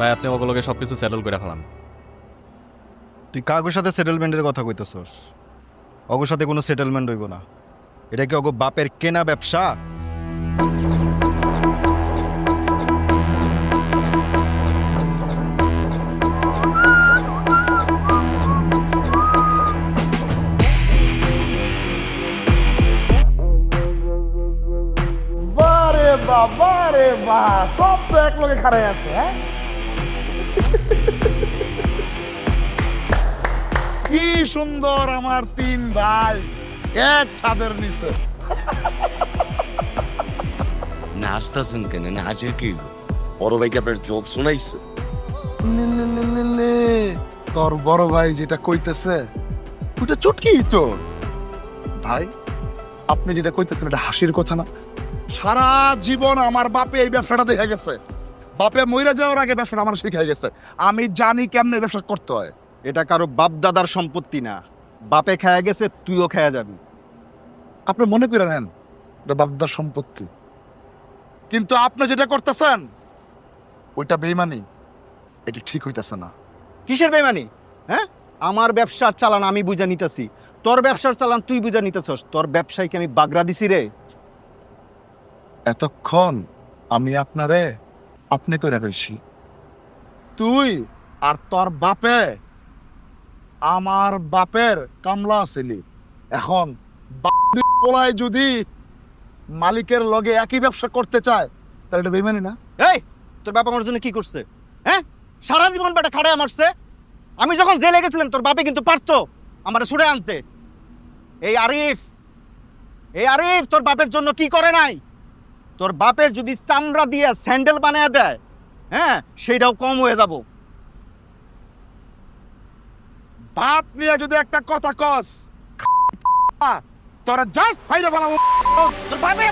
তাই আপনি ওগুলোকে সব কিছু সেটেল করে ফেলান। তুই কাগজের সাথে সেটেলমেন্টের কথা কইতেছস? অগোর সাথে কোনো সেটেলমেন্ট হইব না। এটা কি অগো বাপের কেনা ব্যবসা? বারে বারে বা সব তো এক লগে খাড়াই আছে। হ্যাঁ, কি সুন্দর আমার তিন ভাই এক ছাদের নিচে। না আসতেছেন কেন? না আজকে কি বড় ভাইকে আপনার জোক শোনাইছে? তোর বড় ভাই যেটা কইতেছে ওটা চুটকি তোর ভাই। আপনি যেটা কইতেছেন এটা হাসির কথা না। সারা জীবন আমার বাপে এই ব্যবসাটা দেখে গেছে। বাপে মইরা যাওয়ার আগে ব্যবসাটা আমার শিখাই গেছে। আমি জানি কেমনে ব্যবসা করতে হয়। এটা কারো বাপ দাদার সম্পত্তি না। বাপে খায়া গেছে, তুইও খায়া যাবি। আপনি মনে করে নেন এটা বাপদার সম্পত্তি, কিন্তু আপনি যেটা করতেছেন ওইটা বেইমানি। এটা ঠিক হইতেছে না। কিসের বেমানি? হ্যাঁ, আমার ব্যবসার চালান আমি বুঝা নিতেছি, তোর ব্যবসার চালান তুই বুঝা নিতেছস। তোর ব্যবসায় কি আমি বাগড়া দিছি রে? এতক্ষণ আমি আপনারে আপনি কইরা রইছি। তুই আর তোর বাপে আমার বাপের কামলা আছিলি। এখন পোলায় যদি মালিকের লগে একই ব্যবসা করতে চায় তাহলে এটা বেইমানি না? এই, তোর বাপ আমার জন্য কি করছে? হ্যাঁ, সারা জীবন বেটা খাড়ায় মারছে। আমি যখন জেলে গেছিলাম তোর বাপে কিন্তু পারতো আমার ছুড়ে আনতে। এই আরিফ, এই আরিফ তোর বাপের জন্য কি করে নাই? তোর বাপের যদি চামড়া দিয়ে স্যান্ডেল বানায় দেয়, হ্যাঁ, সেইটাও কম হয়ে যাব। বাপ নিয়ে যদি একটা কথা কস তোরা জাস্ট ফাইরে বানাবো। তোর বাপে